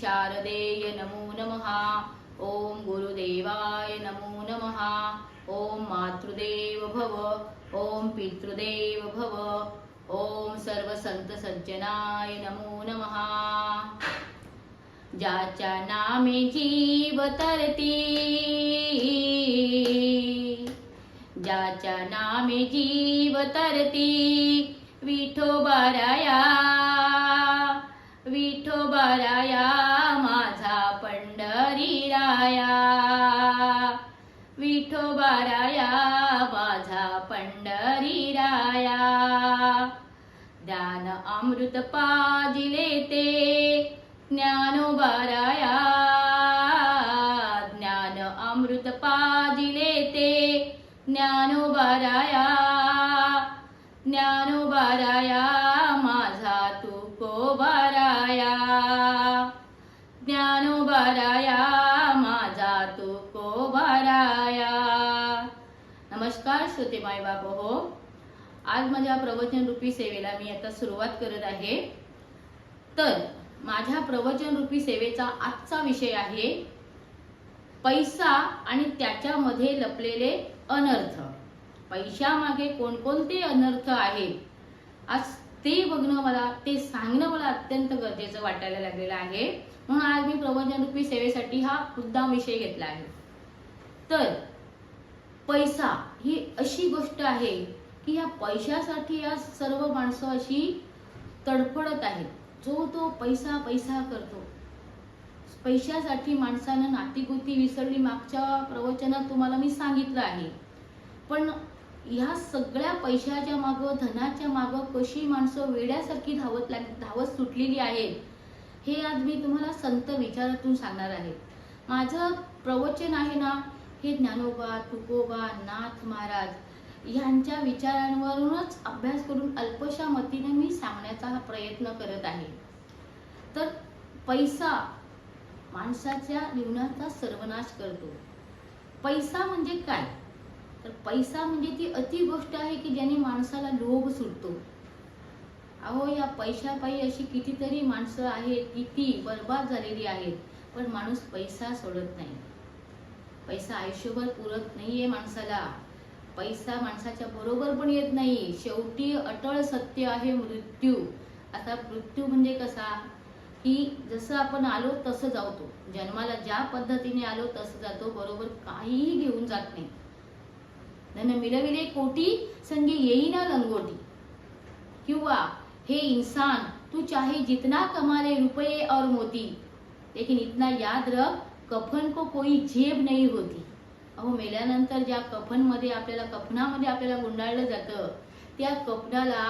शारदेय नमो नमः। ओम गुरुदेवाय नमो नमः। ओम मातृदेव भव, ओम पितृदेव भव, ओम सर्व संत सज्जनाय नमो नमः। ज्याच्या नामे जीव तरती, ज्याच्या नामे जीव तरती, विठोबाराया विठोबाराया माझा पंढरी राया, विठोबाराया माझा पंढरी राया। ज्ञान अमृत पाजिले ते ज्ञानोबाराया, ज्ञान अमृत पाजिले ते ज्ञानोबाराया, ज्ञानोबाराया माझा तुकोबाराया, ज्ञानोबाराया माझा तुकोबाराया। नमस्कार श्रोते माय बाबा हो, आज माझ्या प्रवचन रूपी सेवेला मी आता सुरुवात करत आहे। तर माझ्या प्रवचन रूपी सेवेचा आजचा विषय आहे पैसा आणि त्याच्यामध्ये लपलेले अनर्थ। पैशामागे कोणकोणते अनर्थ आहेत, आज ते बघणं मला, ते सांगणं मला अत्यंत गरजेचं वाटायला लागलेलं आहे। म्हणून आज मी प्रवचन रूपी सेवेसाठी हा मुद्दाम विषय घेतला आहे। तर पैसा ही अशी गोष्ट आहे की या पैशासाठी या सर्व माणसं अशी तडफडत आहेत। जो तो पैसा पैसा करतो, पैशासाठी माणसानं नातीगोती विसरली, मागच्या प्रवचनात तुम्हाला मी सांगितलं आहे। पण ह्या सगळ्या पैशाच्या मागं, धनाच्या मागं कशी माणसं वेड्यासारखी धावत सुटलेली आहेत, हे आज मी तुम्हाला संत विचारातून सांगणार आहे। माझं प्रवचन आहे ना, हे ज्ञानोबा, तुकोबा, नाथ महाराज यांच्या विचारांवरूनच अभ्यास करून अल्पशा मतीने मी सांगण्याचा हा प्रयत्न करत आहे। तर पैसा माणसाच्या जीवनाचा सर्वनाश करतो। पैसा म्हणजे काय? तर पैसा म्हणजे ती अति गोष्ट आहे की ज्याने माणसाला लोभ सुटतो। अहो, या पैशापायी अशी कितीतरी माणसं आहेत, किती बर्बाद झालेली आहेत, पण माणूस पैसा सोडत नाही। पैसा आयुष्यभर पुरत नाहीये माणसाला, पैसा माणसाच्या बरोबर पण येत नाही। शेवटी अटळ सत्य आहे मृत्यू। आता मृत्यू म्हणजे कसा की जसं आपण आलो तसं जातो, जन्माला ज्या पद्धतीने आलो तसं जातो, बरोबर काहीही घेऊन जात नाही। धन मिळविले कोटी संगी येईना लंगोटी, किंवा हे इंसान तू चाहे जितना कमा ले रुपये और मोती, लेकिन इतना याद रख कफन को कोई जेब नहीं होती। अहो, मेल्यानंतर ज्या कफनामध्ये आपल्याला गुंडाळलं जातं, त्या कफनाला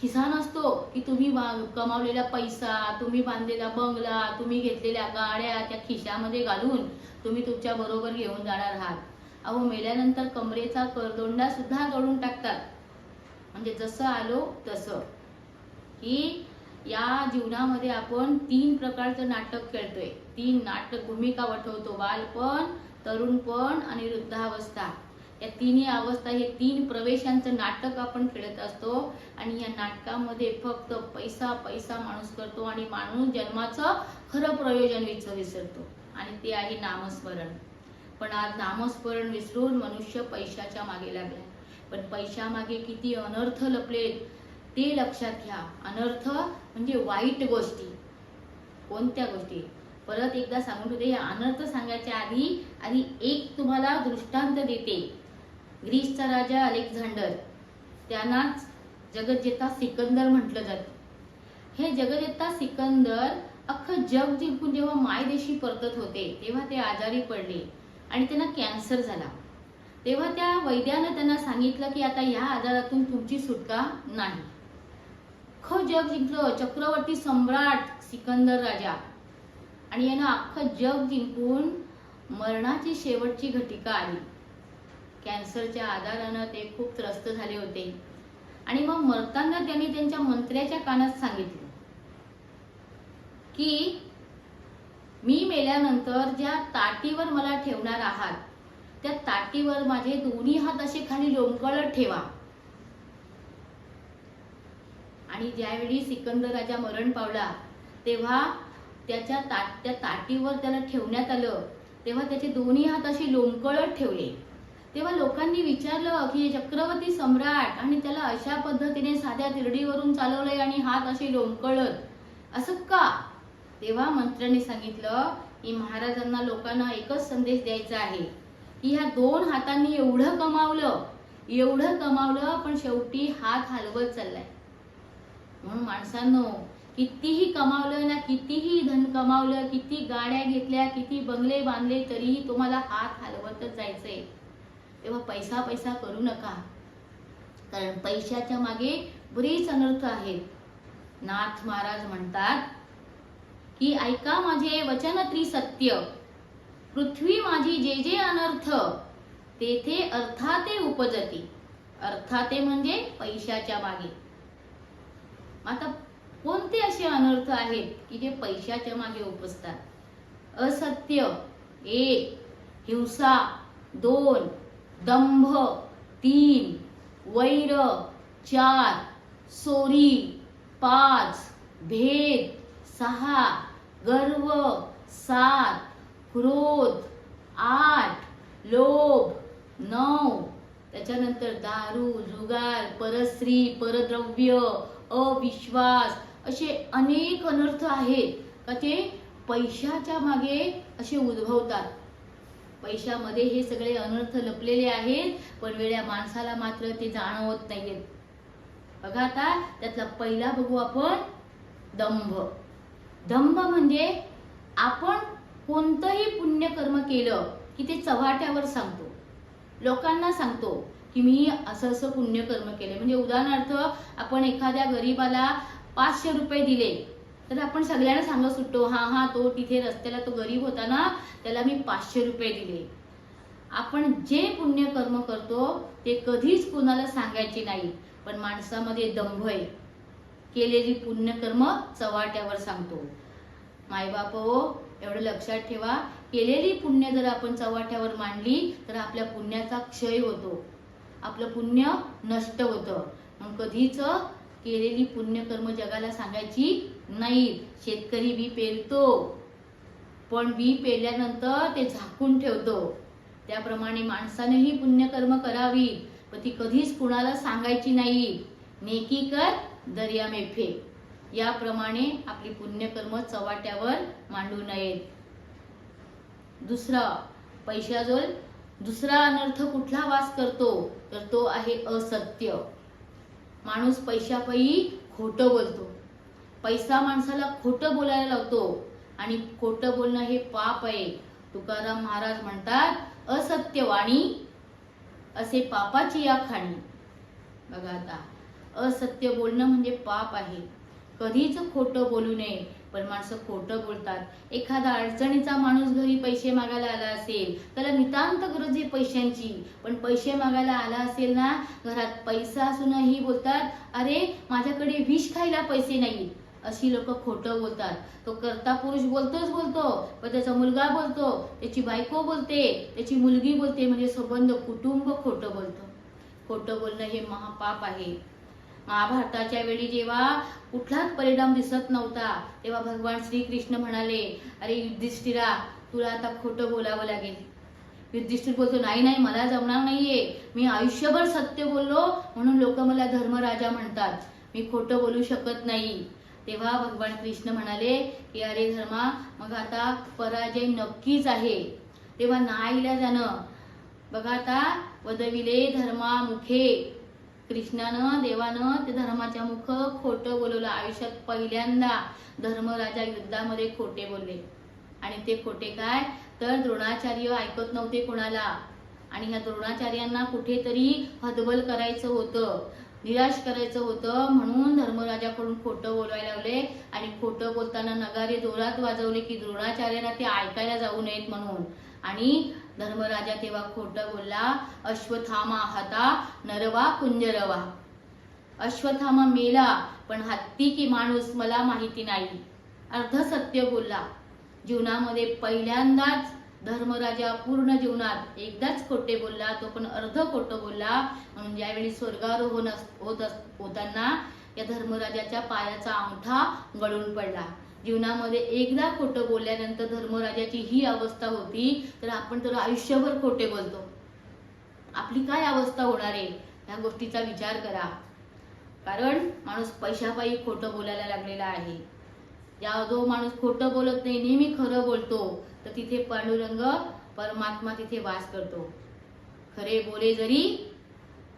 खिसा नसतो की तुम्ही कमावलेला पैसा, तुम्ही बांधलेला बंगला, तुम्ही घेतलेल्या गाड्या त्या खिशामध्ये घालून तुम्ही तुमच्या बरोबर घेऊन जाणार आहात। अहो, मेल्यानंतर कमरेचा करदोंडा सुद्धा तोडून टाकतात। म्हणजे जसं आलो तसं, की या जीवनामध्ये आपण 3 प्रकारचं नाटक खेळतोय, 3 नाटक भूमिका वठवतो, बालपण, तरुणपण आणि वृद्धावस्था। या तिन्ही अवस्था, हे 3 प्रवेशांचं नाटक आपण खेळत असतो। आणि या नाटकामध्ये फक्त पैसा पैसा माणूस करतो आणि माणूस जन्माचं खरं प्रयोजन विसरतो, आणि ते आहे नामस्मरण। पण आज नामस्मरण विसरून मनुष्य पैशाच्या मागे लागलाय। पण पैशामागे किती अनर्थ लपलेत ते लक्षात घ्या। अनर्थ म्हणजे वाईट गोष्टी। कोणत्या गोष्टी? परत एकदा सांगून ठेवते, या अनर्थ सांगायच्या आधी एक तुम्हाला दृष्टांत देते। ग्रीसचा राजा अलेक्झांडर, त्यांनाच जगज्जेता सिकंदर म्हटलं जातं। हे जगज्जेता सिकंदर अख्खं जग जिंकून जेव्हा मायदेशी परतत होते, तेव्हा ते आजारी पडले आणि त्यांना कॅन्सर झाला। तेव्हा त्या वैद्यानं त्यांना सांगितलं की आता या आजारातून तुमची सुटका नाही। अख्खं जग जिंकलं, चक्रवर्ती सम्राट सिकंदर राजा, आणि यानं अख्खं जग जिंकून मरणाची शेवटची घटिका आली। कॅन्सरच्या आजारानं ते खूप त्रस्त झाले होते, आणि मग मरताना त्यांनी त्यांच्या मंत्र्याच्या कानात सांगितलं की मी मेल्यानंतर ज्या ताटीवर मला ठेवणार आहात, त्या ताटीवर माझे दोन्ही हात असे खाली लोंबकळत ठेवा। आणि ज्यावेळी सिकंदर राजा मरण पावला, तेव्हा त्या ताटीवर त्याला ठेवण्यात आलं तेव्हा त्याचे दोन्ही हात असे लोंबकळत ठेवले. तेव्हा लोकांनी विचारलं की चक्रवर्ती सम्राट आणि त्याला अशा पद्धतीने साध्या तिरडीवरून चालवलंय आणि हात असे लोंबकळत असं का? तेव्हा मंत्र्यांनी सांगितलं की महाराजांना लोकांना एकच संदेश द्यायचा आहे की ह्या दोन हातांनी एवढं कमावलं पण शेवटी हात हलवत चाललाय. म्हणून माणसांनो, कितीही कमावलं ना, कितीही धन कमावलं, किती गाड्या घेतल्या, किती बंगले बांधले, तरीही तुम्हाला हात हलवतच जायचंय. तेव्हा पैसा करू नका, कारण पैशाच्या मागे बरीच अनर्थ आहेत. नाथ महाराज म्हणतात की ऐका माझे वचन त्रिसत्य, पृथ्वी माझी जे जे अनर्थ, तेथे अर्थाते उपजती. अर्थाते म्हणजे पैशाच्या मागे. आता कोणते असे अनर्थ आहेत की जे पैशाच्या मागे उपजतात? असत्य 1, हिंसा 2, दंभ 3, वैर 4, चोरी 5, भेद 6, गर्व 7, क्रोध 8, लोभ 9, त्याच्यानंतर दारू, जुगार, परस्त्री, परद्रव्य, अविश्वास, असे अनेक अनर्थ आहेत का ते पैशाच्या मागे असे उद्भवतात. पैशामध्ये हे सगळे अनर्थ लपलेले आहेत, पण वेड्या माणसाला मात्र ते जाणवत नाहीयेत. बघा आता त्यातला पहिला बघू आपण, दंभ. दंभ म्हणजे आपण कोणतंही पुण्यकर्म केलं की ते चव्हाट्यावर सांगतो, लोकांना सांगतो की मी असं पुण्यकर्म केले. म्हणजे उदाहरणार्थ आपण एखाद्या गरीबाला 500 रुपये दिले तर आपण सगळ्यांना सांगत सुटतो, हा तो तिथे रस्त्याला तो गरीब होता ना, त्याला मी 500 रुपये दिले. आपण जे पुण्यकर्म करतो ते कधीच कोणाला सांगायचे नाही, पण माणसामध्ये दंभ आहे. केलेली पुण्यकर्म चव्हाट्यावर सांगतो. मायबाप हो, एवढं लक्षात ठेवा, केलेली पुण्य जर आपण चव्हाट्यावर मांडली तर आपल्या पुण्याचा क्षय होतो, आपलं पुण्य नष्ट होतं. मग कधीच केलेली पुण्यकर्म जगाला सांगायची नाही. शेतकरी बी पेरतो, पण बी पेरल्यानंतर ते झाकून ठेवतो. त्याप्रमाणे माणसानेही पुण्यकर्म करावी, पण ती कधीच कुणाला सांगायची नाही. नेकी कर दर्या में फेक, याप्रमाणे आपली पुण्यकर्म चव्हाट्यावर मांडू नयेत. पैशाजवळ दुसरा अनर्थ कुठला वास करतो तर तो आहे असत्य. माणूस पैशापायी खोटं बोलतो. पैसा माणसाला खोटं बोलायला लावतो आणि खोटं बोलणं हे पाप आहे. तुकाराम महाराज म्हणतात, असत्य वाणी असे पापाची या खाणी. बघा आता, असत्य बोलणं म्हणजे पाप आहे. कधीच खोटं बोलू नये, पण माणसं खोटं बोलतात. एखादा अडचणीचा माणूस घरी पैसे मागायला आला असेल, त्याला नितांत गरज आहे पैशांची, पण पैसे मागायला आला असेल ना, घरात पैसा असूनही बोलतात, अरे माझ्याकडे विष खायला पैसे नाही. अशी लोक खोटं बोलतात. तो कर्ता पुरुष बोलतो, पण त्याचा मुलगा बोलतो, त्याची बायको बोलते, त्याची मुलगी बोलते, म्हणजे संबंध कुटुंब खोटं बोलतं. खोटं बोलणं हे महापाप आहे. महाभारताच्या वेळी जेव्हा कुठलाच परिणाम दिसत नव्हता, तेव्हा भगवान श्रीकृष्ण म्हणाले, अरे युधिष्ठिरा, तुला आता खोटं बोलावं लागेल. युधिष्ठिर बोलतो, नाही मला जमणार नाहीये, मी आयुष्यभर सत्य बोललो म्हणून लोक मला धर्मराजा म्हणतात, मी खोटं बोलू शकत नाही. तेव्हा भगवान कृष्ण म्हणाले की अरे धर्मा, मग आता पराजय नक्कीच आहे. तेव्हा नाईलाजानं बघा आता, वदविले धर्मा मुखे, कृष्णानं देवानं ते धर्माच्या मुख खोटं बोलवलं. आयुष्यात पहिल्यांदा धर्मराजा युद्धामध्ये खोटे बोलले. आणि ते खोटे काय तर द्रोणाचार्य ऐकत नव्हते कोणाला, आणि ह्या द्रोणाचार्यांना कुठेतरी हतबल करायचं होतं, निराश करायचं होतं, म्हणून धर्मराजाकडून खोटं बोलायला लावले. आणि खोटं बोलताना नगारे जोरात वाजवले की द्रोणाचार्यांना ते ऐकायला जाऊ नयेत म्हणून. आणि धर्मराजा तेव्हा खोटं बोलला, अश्वत्थामा हता नरवा कुंजरवा. अश्वत्थामा मेला, पण हत्ती की माणूस मला माहिती नाही. अर्ध सत्य बोलला. जीवनामध्ये पहिल्यांदाच धर्मराजा पूर्ण जीवनात एकदाच खोटे बोलला, तो पण अर्ध खोटं बोलला. म्हणून ज्यावेळी स्वर्गारोहण होताना या धर्मराजाच्या पायाचा अंगठा गळून पडला. जीवनामध्ये एकदा खोटं बोलल्यानंतर धर्मराजाची ही अवस्था होती, तर आपण तर आयुष्यभर खोटे बोलतो. आपली काय अवस्था होणार आहे या गोष्टीचा विचार करा. कारण माणूस पैशापायी खोटं बोलायला लागलेला आहे. जो माणूस खोटं बोलत नाही, नेहमी खरं बोलतो, तर तिथे पांडुरंग परमात्मा तिथे वास करतो. खरे बोले जरी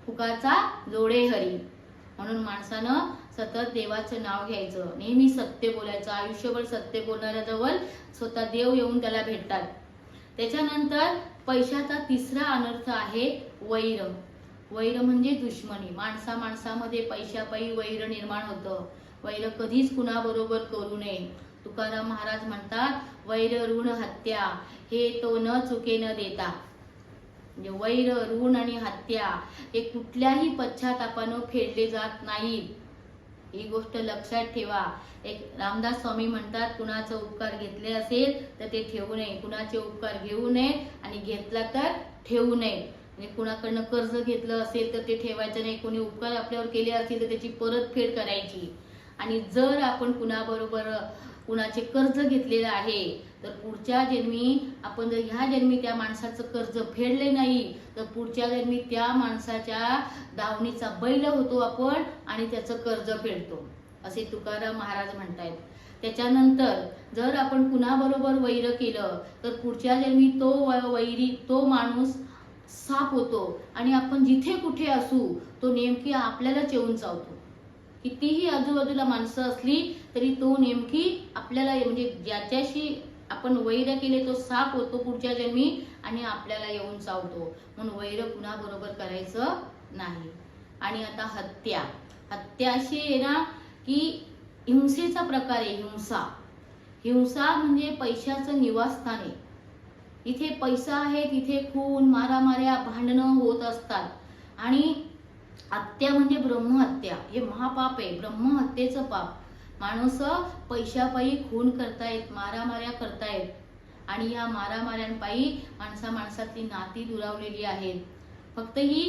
फुकाचा जोडे हरी. म्हणून माणसानं सतत देवाचं नाव घ्यायचं, नेहमी सत्य बोलायचं. आयुष्यभर सत्य बोलणाऱ्याजवळ स्वतः देव येऊन त्याला भेटतात. त्याच्यानंतर पैशाचा तिसरा अनर्थ आहे वैर. वैर म्हणजे दुश्मनी. माणसामध्ये पैशापायी वैर निर्माण होतं. वैर कधीच कुणाबरोबर करू नये. तुकाराम महाराज म्हणतात, वैर ऋण हत्या हे तो न चुके न देता. म्हणजे वैर, ऋण आणि हत्या हे कुठल्याही पश्चातापानं फेडले जात नाहीत. ही गोष्ट लक्षात ठेवा. एक रामदास स्वामी म्हणतात, कुणाचा उपकार घेतले असेल तर ते ठेवू नये, कुणाचे उपकार घेऊ नये आणि घेतला तर ठेवू नये. म्हणजे कुणाकडनं कर्ज घेतलं असेल तर ते ठेवायचं नाही. कोणी उपकार आपल्यावर केले असतील तर त्याची परतफेड करायची. आणि जर आपण कुणाचे कर्ज घेतलेलं आहे तर पुढच्या जन्मी आपण जर ह्या जन्मी त्या माणसाचं कर्ज फेडले नाही तर पुढच्या जन्मी त्या माणसाच्या दावणीचा बैल होतो आपण आणि त्याचं कर्ज फेडतो, असे तुकाराम महाराज म्हणतायत. त्याच्यानंतर जर आपण कुणाबरोबर वैर केलं तर पुढच्या जन्मी तो माणूस साप होतो आणि आपण जिथे कुठे असू तो नेमकी आपल्याला चेवून चावतो. कितीही आजूबाजूला माणसं असली तरी तो नेमकी आपल्याला, म्हणजे ज्याच्याशी आपण वैर केले तो साप होतो पुढच्या जन्मी आणि आपल्याला येऊन चावतो. म्हणून वैर कुणाबरोबर करायचं नाही. आणि आता हत्या. हत्या अशी आहे ना की हिंसेचा प्रकार आहे. हिंसा म्हणजे पैशाचं निवासस्थान आहे. इथे पैसा आहे तिथे खून, मारामाऱ्या, भांडणं होत असतात. आणि हत्या म्हणजे ब्रह्महत्या. हे महापाप आहे, ब्रह्महत्येचं पाप. माणूस पैशापायी खून करतायत, मारामाऱ्या करतायत आणि या मारामाऱ्यांपायी माणसातली नाती दुरावलेली आहेत. फक्त ही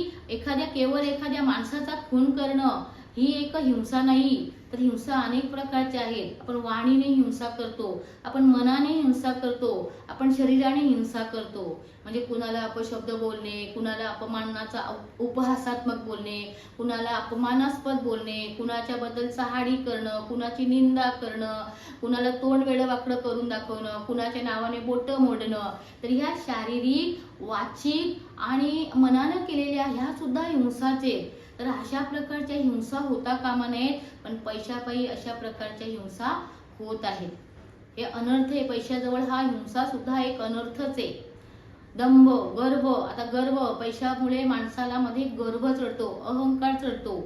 केवळ एखाद्या माणसाचा खून करणं ही एक हिंसा नाही, तर हिंसा अनेक प्रकारच्या आहेत. आपण वाणीने हिंसा करतो, आपण मनाने हिंसा करतो, आपण शरीराने हिंसा करतो. म्हणजे कुणाला अपशब्द बोलणे, कुणाला अपमानाचा उपहासात्मक बोलणे, कुणाला अपमानास्पद बोलणे, कुणाच्या बद्दल चहाडी करणं, कुणाची निंदा करणं, कुणाला तोंड वेडवाकडं करून दाखवणं, कुणाच्या नावाने बोटं मोडणं. तर ह्या शारीरिक, वाचिक आणि मनानं केलेल्या ह्या सुद्धा हिंसाचे. तर अशा प्रकारच्या हिंसा होता कामा नयेत. पण पैशापायी अशा प्रकारच्या हिंसा होत आहेत. हे अनर्थ आहे. पैशाजवळ हा हिंसा सुद्धा एक अनर्थच आहे. दंभ, गर्व. आता गर्व, पैशामुळे माणसाला मध्ये गर्व चढतो, अहंकार चढतो.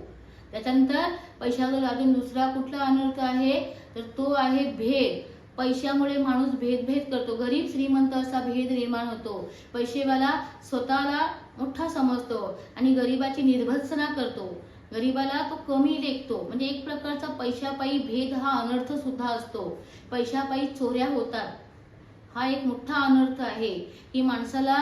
त्याच्यानंतर पैशाजवळ अजून दुसरा कुठला अनर्थ आहे तर तो आहे भेद. पैशामुळे माणूस भेद करतो. गरीब श्रीमंत असा भेद निर्माण होतो. पैसेवाला स्वतःला मोठा समजतो आणि गरीबाची निर्भत्सना करतो. गरीबाला तो कमी लेखतो. म्हणजे एक प्रकारचा पैशापायी भेद हा अनर्थ सुद्धा असतो. पैशापायी चोऱ्या होतात. हा एक मोठा अनर्थ आहे की माणसाला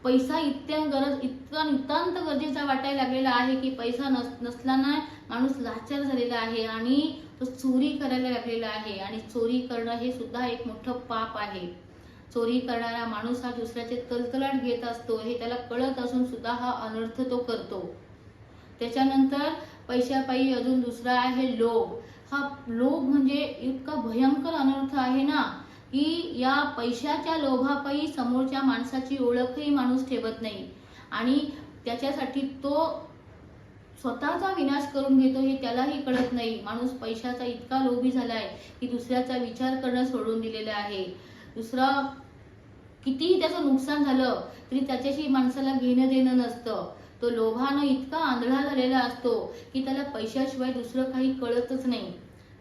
पैसा नितांत गरजेचा वाटायला लागलेला आहे की पैसा नसल्याने माणूस लाचार झालेला आहे आणि तो चोरी करायला लागलेला आहे. आणि चोरी करणं हे सुद्धा एक मोठं पाप आहे. चोरी करणारा माणूस हा दुसऱ्याचे तलतलाट घेत असतो हे त्याला कळत असून सुद्धा हा अनर्थ तो करतो. त्याच्यानंतर पैशापायी अजून दुसरा आहे लोभ. हा लोभ म्हणजे इतका भयंकर अनर्थ आहे ना की या पैशाच्या लोभापायी समोरच्या माणसाची ओळखही माणूस ठेवत नाही आणि त्याच्यासाठी तो स्वतःचा विनाश करून घेतो हे त्यालाही कळत नाही. माणूस पैशाचा इतका लोभी झालाय की दुसऱ्याचा विचार करणं सोडून दिलेलं आहे. दुसरा कितीही त्याचं नुकसान झालं तरी त्याच्याशी माणसाला घेणं देणं नसतं. तो लोभानं इतका आंधळा झालेला असतो की त्याला पैशाशिवाय दुसरं काही कळतच नाही.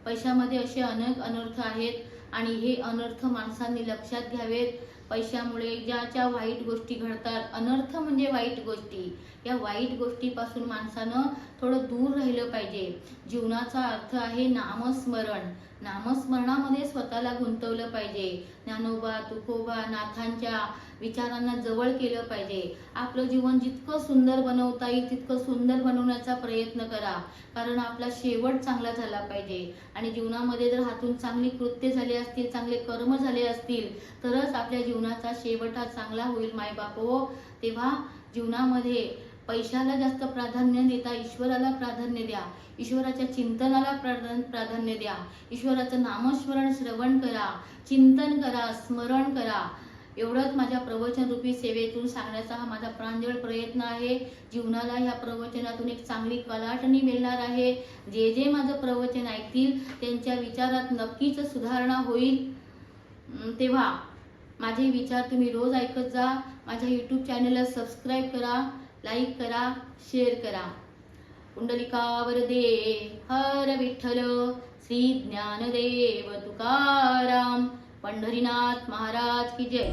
पैशामध्ये असे अनेक अनर्थ आहेत आणि हे अनर्थ माणसांनी लक्षात घ्यावेत. पैशामुळे ज्या वाईट गोष्टी घडतात, अनर्थ म्हणजे वाईट गोष्टी, या वाईट गोष्टीपासून माणसानं थोडं दूर राहिलं पाहिजे. जीवनाचा अर्थ आहे नामस्मरण. नामस्मरणामध्ये स्वतःला गुंतवलं पाहिजे. ज्ञानोबा तुकोबा नाथांच्या विचारांना जवळ केलं पाहिजे. आपलं जीवन जितकं सुंदर बनवता येईल तितकं सुंदर बनवण्याचा प्रयत्न करा, कारण आपला शेवट चांगला झाला पाहिजे. आणि जीवनामध्ये जर हातून चांगली कृत्य झाली असतील, चांगले कर्म झाले असतील, तरच आपल्या जीवनाचा शेवट हा चांगला होईल मायबाप हो. तेव्हा जीवनामध्ये पैशाला जास्त प्राधान्य देता ईश्वराला प्राधान्य द्या. ईश्वराच्या चिंतनाला प्राधान्य द्या. ईश्वराचं नामस्मरण श्रवण करा, चिंतन करा, स्मरण करा. एवढंच माझ्या प्रवचन रूपी सेवेतून सांगण्याचा हा माझा प्रांजळ प्रयत्न आहे. जीवनाला ह्या प्रवचनातून एक चांगली कलाटणी मिळणार आहे. जे जे माझं प्रवचन ऐकतील त्यांच्या विचारात नक्कीच सुधारणा होईल. तेव्हा माझे विचार तुम्ही रोज ऐकत जा. माझ्या यूट्यूब चॅनलला सबस्क्राईब करा, लाईक करा, शेअर करा. पुंडलिका वरदे हर विठ्ठल श्री ज्ञानदेव तुकाराम पंढरीनाथ महाराज की जय.